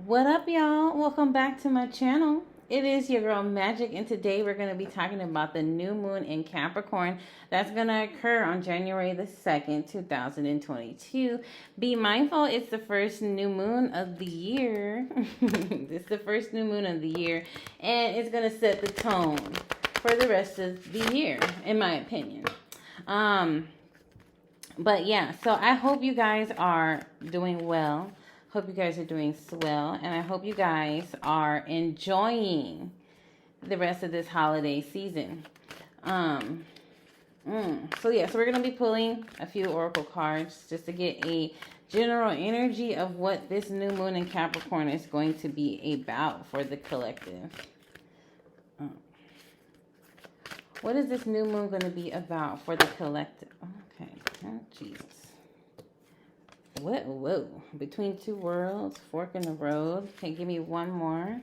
What up, y'all? Welcome back to my channel. It is your girl Magic, and today we're going to be talking about the new moon in Capricorn that's going to occur on January the 2nd, 2022. Be mindful, it's the first new moon of the year. It's the first new moon of the year, and it's going to set the tone for the rest of the year, in my opinion. But yeah, so I hope you guys are doing well. Hope you guys are doing swell, and I hope you guys are enjoying the rest of this holiday season. Um, so we're gonna be pulling a few oracle cards just to get a general energy of what this new moon in Capricorn is going to be about for the collective. What is this new moon going to be about for the collective? Okay, oh, Jesus. What? Whoa. Between two worlds, fork in the road. Okay, give me one more.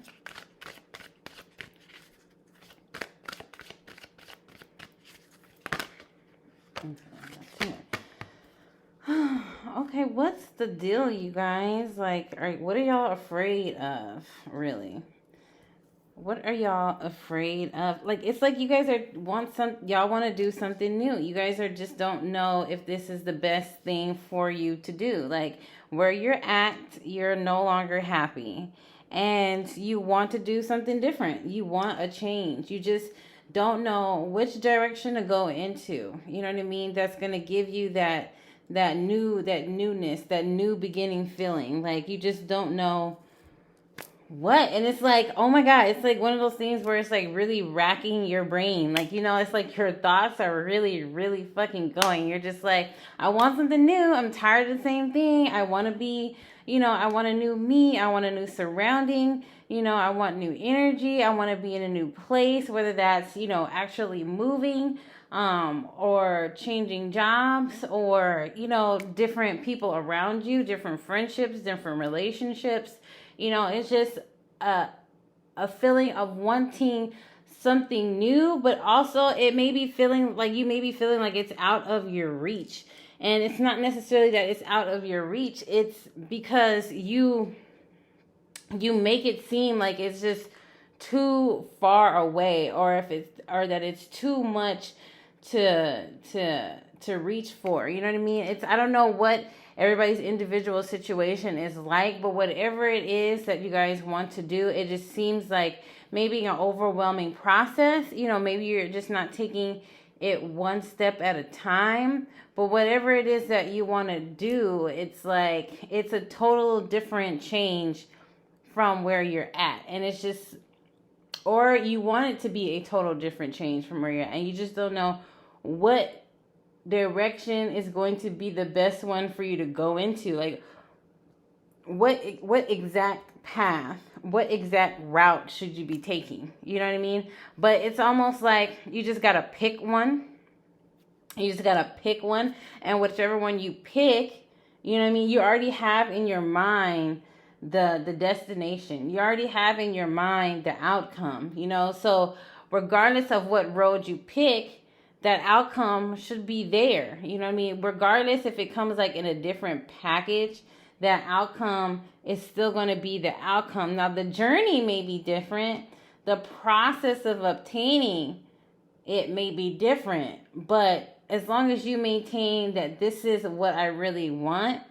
Okay, what's the deal, you guys? Like, what are y'all afraid of, really? What are y'all afraid of? Like, it's like you guys y'all want to do something new. You guys are just don't know if this is the best thing for you to do. Like, where you're at, you're no longer happy. And you want to do something different. You want a change. You just don't know which direction to go into. You know what I mean? That's going to give you that newness, that new beginning feeling. Like, you just don't know what. And it's like, oh my God, it's like one of those things where it's like really racking your brain. Like, it's like your thoughts are really, really fucking going. You're just like, I want something new. I'm tired of the same thing. I want to be, I want a new me. I want a new surrounding. I want new energy. I want to be in a new place, whether that's, actually moving, or changing jobs, or, different people around you, different friendships, different relationships. It's just a feeling of wanting something new, but also it may be feeling like it's out of your reach. And it's not necessarily that it's out of your reach. It's because you make it seem like it's just too far away, or that it's too much to reach for. You know what I mean? I don't know what everybody's individual situation is like, but whatever it is that you guys want to do, it just seems like maybe an overwhelming process. Maybe you're just not taking it one step at a time, but whatever it is that you want to do, it's like it's a total different change from where you're at. And it's just, or you want it to be a total different change from where you're at, and you just don't know what direction is going to be the best one for you to go into. Like, what exact path, what exact route should you be taking? You know what I mean? But it's almost like you just gotta pick one. And whichever one you pick, you know what I mean, you already have in your mind the destination. You already have in your mind the outcome. So regardless of what road you pick, that outcome should be there. You know what I mean? Regardless if it comes like in a different package, that outcome is still going to be the outcome. Now, the journey may be different. The process of obtaining it may be different. But as long as you maintain that this is what I really want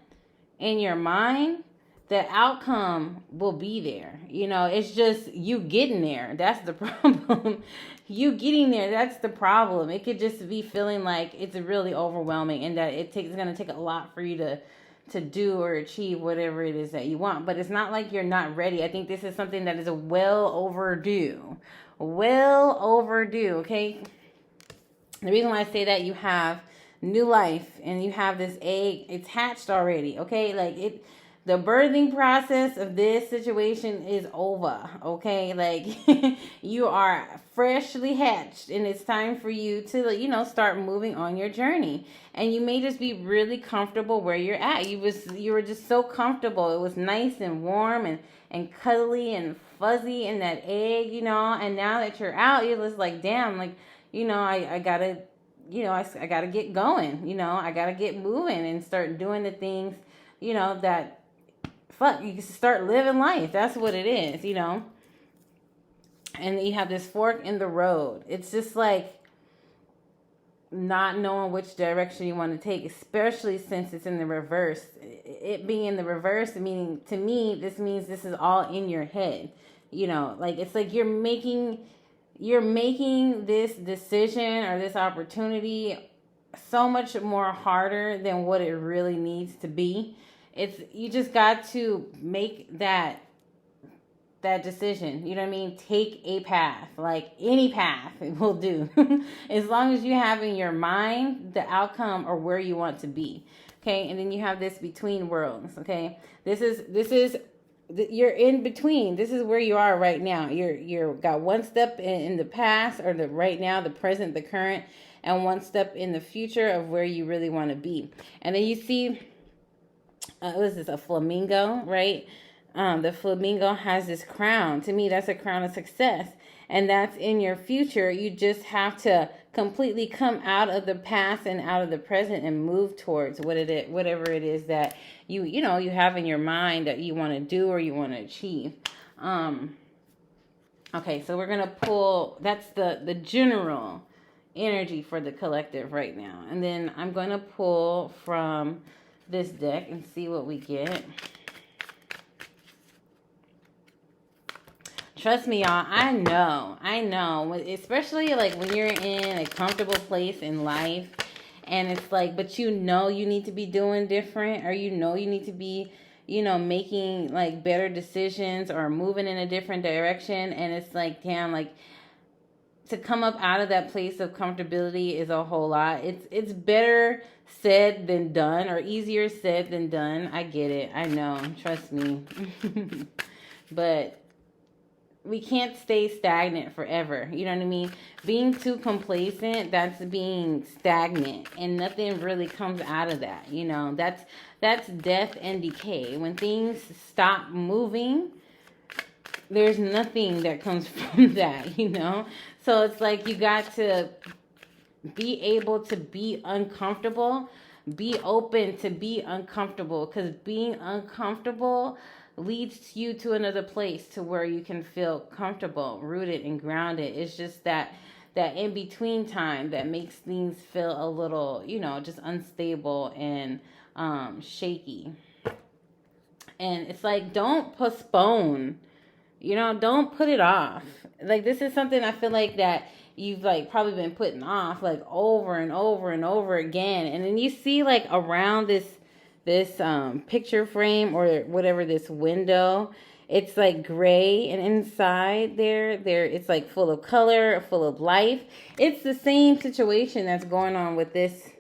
in your mind, the outcome will be there. It's just you getting there. That's the problem. You getting there, that's the problem. It could just be feeling like it's really overwhelming, and that it's going to take a lot for you to do or achieve whatever it is that you want. But it's not like you're not ready. I think this is something that is well overdue. Well overdue, okay? The reason why I say that, you have new life, and you have this egg. It's hatched already, okay? Like, the birthing process of this situation is over, okay? Like, you are freshly hatched, and it's time for you to, start moving on your journey. And you may just be really comfortable where you're at. You were just so comfortable. It was nice and warm and cuddly and fuzzy in that egg, and now that you're out, you're just like, damn, like, I gotta, I gotta get going, I gotta get moving and start doing the things, that fuck, you can start living life. That's what it is, you know. And you have this fork in the road. It's just like not knowing which direction you want to take, especially since it's in the reverse. It being in the reverse, meaning to me, this means this is all in your head. You know, like it's like you're making this decision or this opportunity so much more harder than what it really needs to be. It's you just got to make that decision. You know what I mean? Take a path, like any path will do. As long as you have in your mind the outcome or where you want to be. Okay, and then you have this between worlds. Okay, this is you're in between. This is where you are right now. You're got one step in the past or the right now, the present, the current, and one step in the future of where you really want to be. And then you see, what is this? A flamingo, right? The flamingo has this crown. To me, that's a crown of success. And that's in your future. You just have to completely come out of the past and out of the present and move towards whatever it is that you have in your mind that you want to do or you want to achieve. Okay, so we're going to pull, that's the general energy for the collective right now. And then I'm going to pull from this deck and see what we get. Trust me, y'all, I know, especially like when you're in a comfortable place in life and it's like, but you need to be doing different, or you need to be, making like better decisions or moving in a different direction. And it's like, damn, like to come up out of that place of comfortability is a whole lot. It's better said than done, or easier said than done. I get it. I know. Trust me. But we can't stay stagnant forever. You know what I mean? Being too complacent, that's being stagnant, and nothing really comes out of that. That's death and decay. When things stop moving, there's nothing that comes from that, So it's like you got to be able to be uncomfortable, be open to be uncomfortable, because being uncomfortable leads you to another place to where you can feel comfortable, rooted and grounded. It's just that in between time that makes things feel a little, just unstable and shaky. And it's like, don't postpone, don't put it off. Like, this is something I feel like that you've like probably been putting off like over and over and over again. And then you see like around this picture frame or whatever, this window, it's like gray, and inside there it's like full of color, full of life. It's the same situation that's going on with this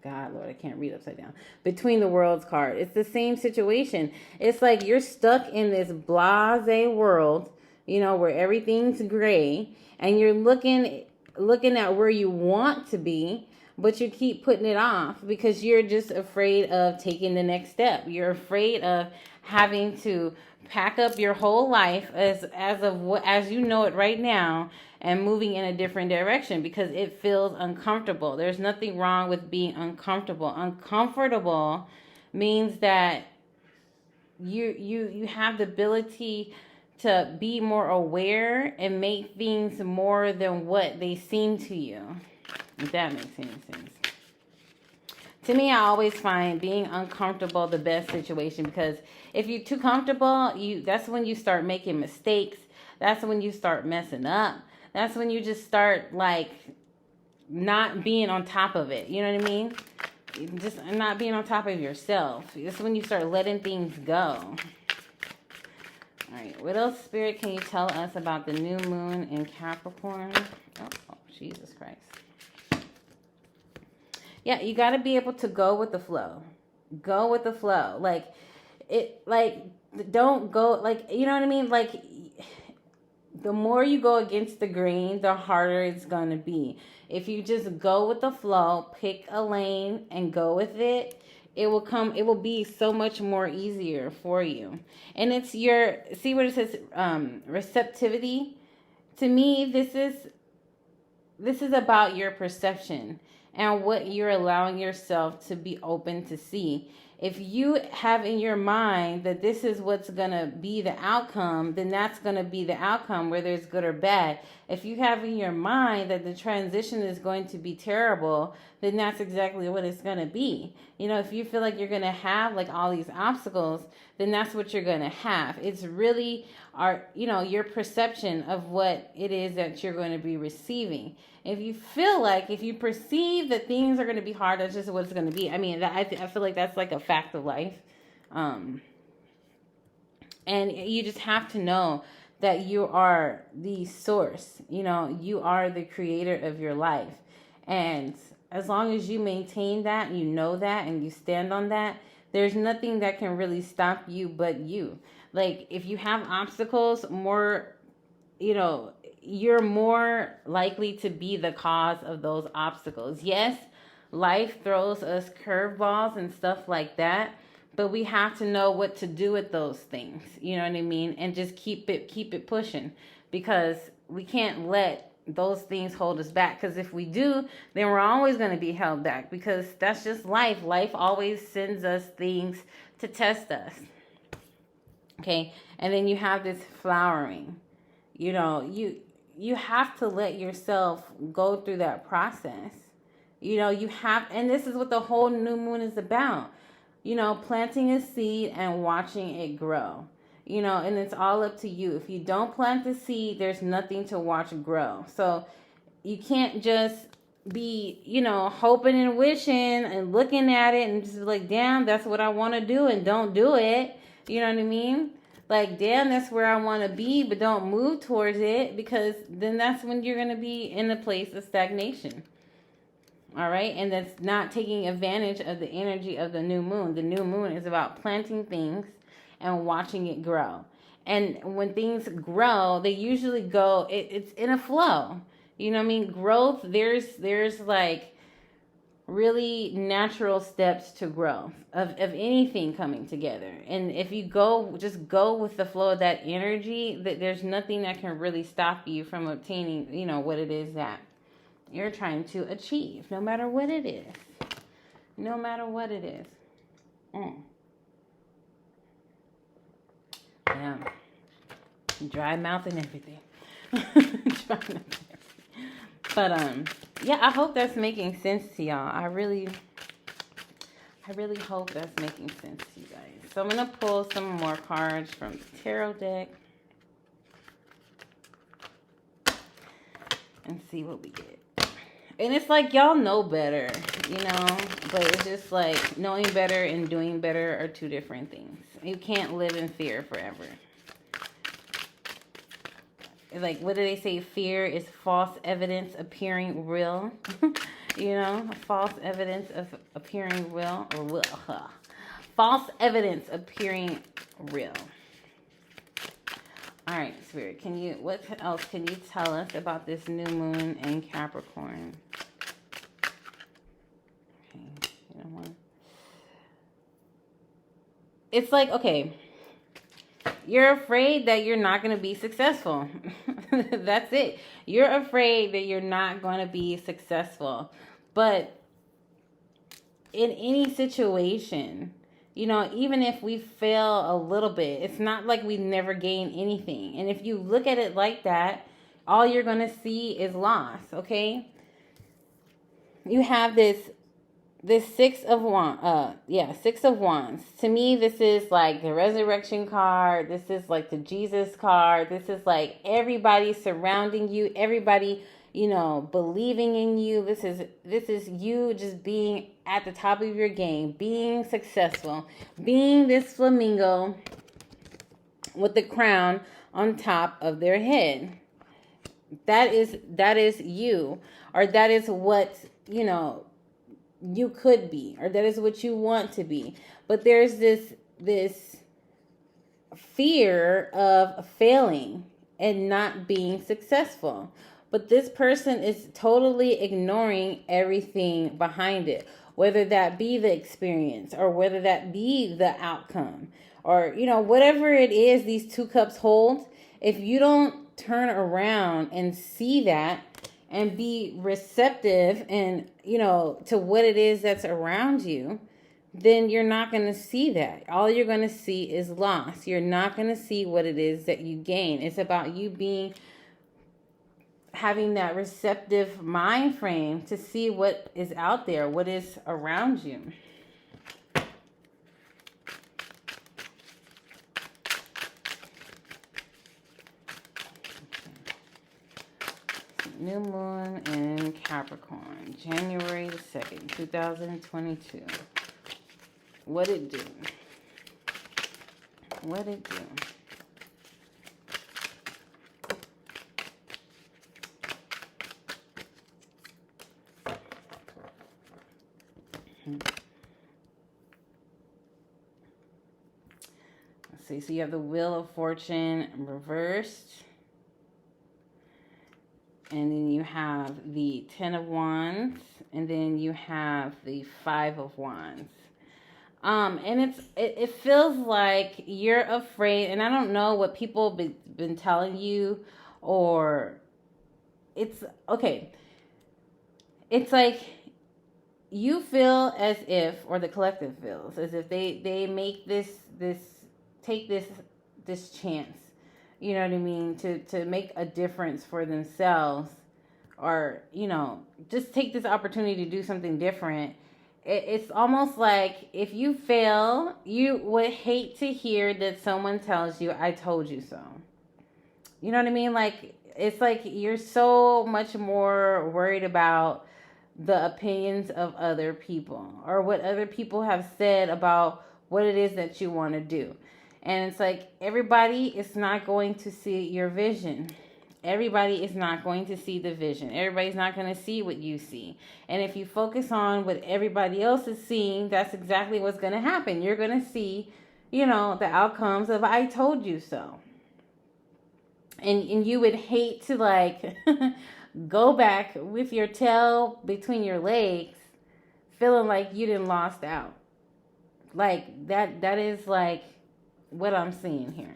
God, Lord, I can't read upside down. Between the Worlds card. It's the same situation. It's like you're stuck in this blasé world, where everything's gray, and you're looking at where you want to be, but you keep putting it off because you're just afraid of taking the next step. You're afraid of having to pack up your whole life as you know it right now and moving in a different direction because it feels uncomfortable. There's nothing wrong with being uncomfortable. Uncomfortable means that you have the ability to be more aware and make things more than what they seem to you. If that makes any sense. To me, I always find being uncomfortable the best situation, because if you're too comfortable, that's when you start making mistakes. That's when you start messing up. That's when you just start like not being on top of it. You know what I mean? Just not being on top of yourself. That's when you start letting things go. All right, what else, Spirit, can you tell us about the new moon in Capricorn? Oh, Jesus Christ. Yeah, you got to be able to go with the flow. Go with the flow. Don't go, you know what I mean? Like, the more you go against the grain, the harder it's going to be. If you just go with the flow, pick a lane and go with it, it will be so much more easier for you. And it's see what it says, receptivity? To me, this is about your perception and what you're allowing yourself to be open to see. If you have in your mind that this is what's going to be the outcome, then that's going to be the outcome, whether it's good or bad. If you have in your mind that the transition is going to be terrible, then that's exactly what it's going to be. You know, if you feel like you're going to have like all these obstacles, then that's what you're going to have. It's really your perception of what it is that you're going to be receiving. If you perceive that things are going to be hard, that's just what it's going to be. I mean, I feel like that's like a fact of life. And you just have to know that you are the source. You know, you are the creator of your life. And as long as you maintain that, you know that, and you stand on that, there's nothing that can really stop you but you. Like, if you have obstacles, you're more likely to be the cause of those obstacles. Yes, life throws us curveballs and stuff like that, but we have to know what to do with those things. You know what I mean? And just keep it pushing, because we can't let those things hold us back. Because if we do, then we're always going to be held back, because that's just life. Life always sends us things to test us. Okay, and then you have this flowering. You know, you have to let yourself go through that process. You know, and this is what the whole new moon is about. You know, planting a seed and watching it grow. You know, and it's all up to you. If you don't plant the seed, there's nothing to watch grow. So you can't just be, hoping and wishing and looking at it and just be like, damn, that's what I want to do, and don't do it. You know what I mean? Like, damn, that's where I want to be, but don't move towards it, because then that's when you're going to be in a place of stagnation. All right? And that's not taking advantage of the energy of the new moon. The new moon is about planting things and watching it grow. And when things grow, they usually go, it's in a flow. You know what I mean? Growth, there's like really natural steps to growth of anything coming together. And if you just go with the flow of that energy, that there's nothing that can really stop you from obtaining, what it is that you're trying to achieve, no matter what it is. No matter what it is. Yeah. Dry mouth and everything. Dry mouth and everything. But yeah, I hope that's making sense to y'all. I really hope that's making sense to you guys. So I'm gonna pull some more cards from the tarot deck and see what we get. And it's like, y'all know better, but it's just like knowing better and doing better are two different things. You can't live in fear forever. Like, what do they say? Fear is false evidence appearing real. False evidence of appearing real. False evidence appearing real. All right, Spirit, what else can you tell us about this new moon in Capricorn? Okay, it's like, okay, you're afraid that you're not going to be successful. That's it. You're afraid that you're not going to be successful. But in any situation, even if we fail a little bit, it's not like we never gain anything. And if you look at it like that, all you're going to see is loss, okay? You have this Six of Wands. To me, this is like the resurrection card. This is like the Jesus card. This is like everybody surrounding you, everybody, believing in you. This is you just being at the top of your game, being successful, being this flamingo with the crown on top of their head. That is you, or that is what, you could be, or that is what you want to be. But there's this fear of failing and not being successful. But this person is totally ignoring everything behind it, whether that be the experience or whether that be the outcome, or whatever it is these two cups hold. If you don't turn around and see that and be receptive and, to what it is that's around you, then you're not going to see that. All you're going to see is loss. You're not going to see what it is that you gain. It's about you having that receptive mind frame to see what is out there, what is around you. New moon in Capricorn, January 2nd, 2022. What it do? What it do? Let's see. So you have the Wheel of Fortune reversed. And then you have the 10 of Wands. And then you have the 5 of Wands. And it feels like you're afraid. And I don't know what people been telling you. Or it's, okay. It's like you feel as if, or the collective feels, as if they make take this chance. You know what I mean? To make a difference for themselves, or, you know, just take this opportunity to do something different. It's almost like if you fail, you would hate to hear that someone tells you, I told you so. You know what I mean? Like, it's like you're so much more worried about the opinions of other people, or what other people have said about what it is that you want to do. And it's like everybody is not going to see your vision. Everybody is not going to see the vision. Everybody's not going to see what you see. And if you focus on what everybody else is seeing, that's exactly what's going to happen. You're going to see, you know, the outcomes of I told you so. And you would hate to, like, go back with your tail between your legs feeling like you didn't lost out. Like, that is, like, what I'm seeing here.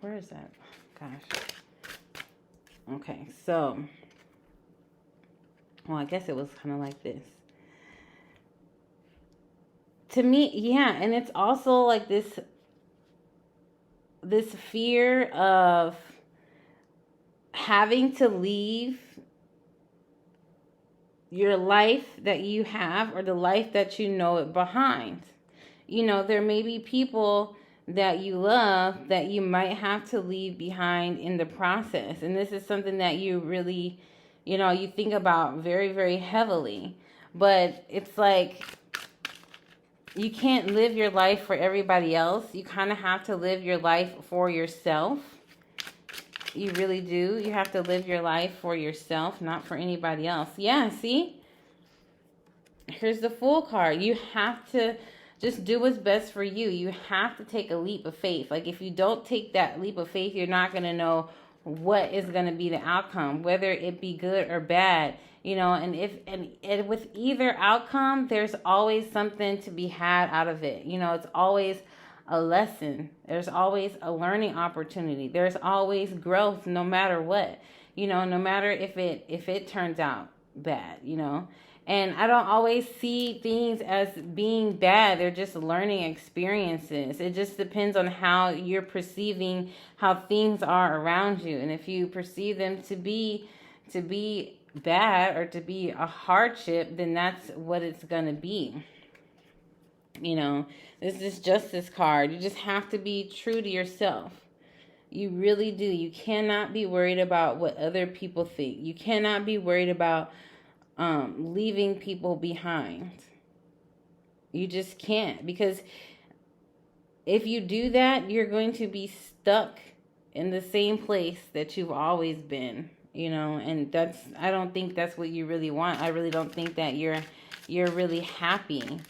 Where is that? Gosh. Okay, so, well, I guess it was kind of like this. To me, yeah, and it's also like this fear of having to leave your life that you have, or the life that you know it behind. You know, there may be people that you love that you might have to leave behind in the process. And this is something that you really, you know, you think about very, very heavily. But it's like you can't live your life for everybody else. You kind of have to live your life for yourself. You really do. You have to live your life for yourself, not for anybody else. Yeah, see? Here's the Fool card. You have to just do what's best for you. You have to take a leap of faith. Like, if you don't take that leap of faith, you're not going to know what is going to be the outcome, whether it be good or bad. You know, and with either outcome, there's always something to be had out of it. You know, it's always a lesson. There's always a learning opportunity. There's always growth, no matter what. You know, no matter if it turns out bad, you know. And I don't always see things as being bad. They're just learning experiences. It just depends on how you're perceiving how things are around you. And if you perceive them to be bad or to be a hardship, then that's what it's going to be. You know, this is Justice card. You just have to be true to yourself. You really do. You cannot be worried about what other people think. You cannot be worried about leaving people behind. You just can't, because if you do that, you're going to be stuck in the same place that you've always been, you know, and I don't think that's what you really want. I really don't think that you're really happy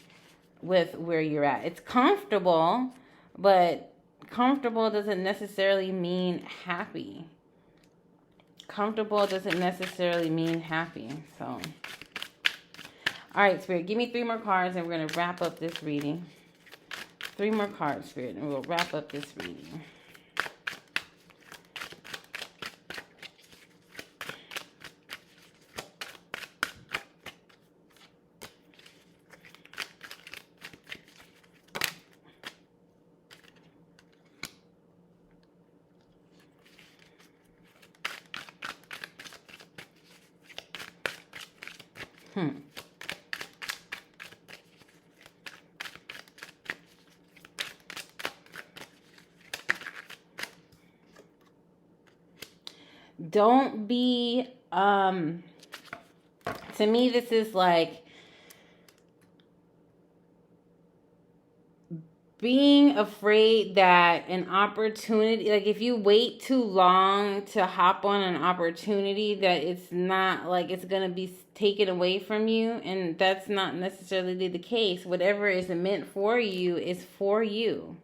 with where you're at. It's comfortable, but comfortable doesn't necessarily mean happy. Comfortable doesn't necessarily mean happy. So, all right, Spirit, give me 3 more cards and we're going to wrap up this reading. 3 more cards, Spirit, and we'll wrap up this reading. Don't be, to me, this is like being afraid that an opportunity, like if you wait too long to hop on an opportunity, that it's not like it's going to be taken away from you. And that's not necessarily the case. Whatever is meant for you is for you.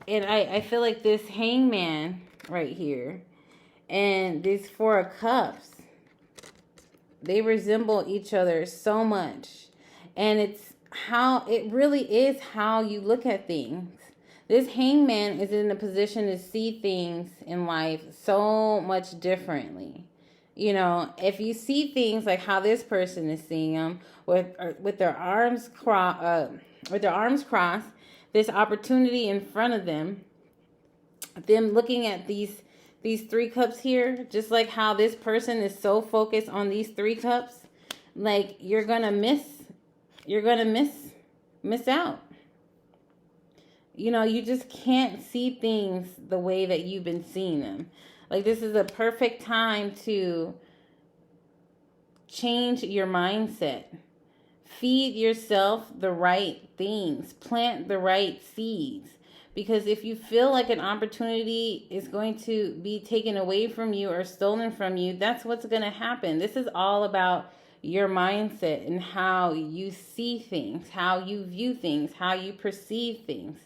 And I feel like this Hangman right here and these 4 of Cups, they resemble each other so much. And it's how it really is how you look at things. This Hangman is in a position to see things in life so much differently. You know, if you see things like how this person is seeing them with their arms crossed, this opportunity in front of them looking at these 3 cups here, just like how this person is so focused on these 3 cups, like you're gonna miss out. You know, you just can't see things the way that you've been seeing them. Like this is a perfect time to change your mindset. Feed yourself the right things. Plant the right seeds. Because if you feel like an opportunity is going to be taken away from you or stolen from you, that's what's going to happen. This is all about your mindset and how you see things, how you view things, how you perceive things.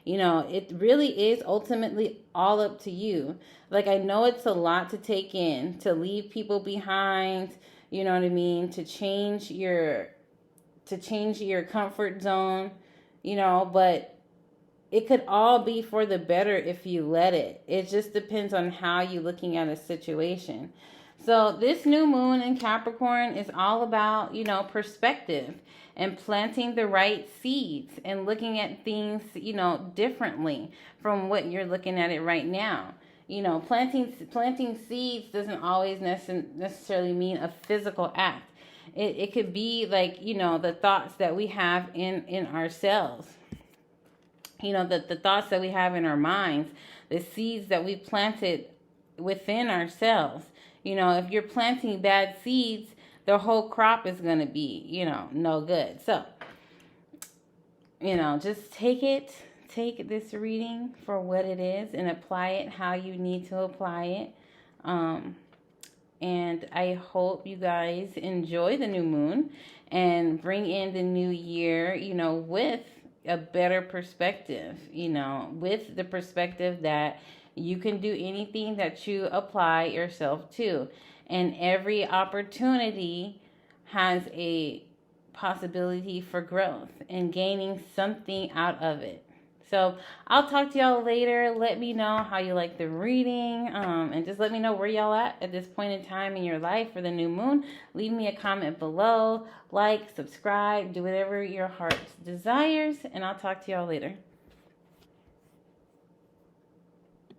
You know, it really is ultimately all up to you. Like, I know it's a lot to take in, to leave people behind, you know what I mean, to change your comfort zone, you know, but it could all be for the better if you let it. It just depends on how you're looking at a situation. So this new moon in Capricorn is all about, you know, perspective and planting the right seeds and looking at things, you know, differently from what you're looking at it right now. You know, planting seeds doesn't always necessarily mean a physical act. It could be like, you know, the thoughts that we have in ourselves. You know, the thoughts that we have in our minds, the seeds that we planted within ourselves. You know, if you're planting bad seeds, the whole crop is going to be, you know, no good. So, you know, just take this reading for what it is and apply it how you need to apply it. And I hope you guys enjoy the new moon and bring in the new year, you know, with a better perspective, you know, with the perspective that you can do anything that you apply yourself to. And every opportunity has a possibility for growth and gaining something out of it. So I'll talk to y'all later. Let me know how you like the reading, and just let me know where y'all at this point in time in your life for the new moon. Leave me a comment below, like, subscribe, do whatever your heart desires, and I'll talk to y'all later.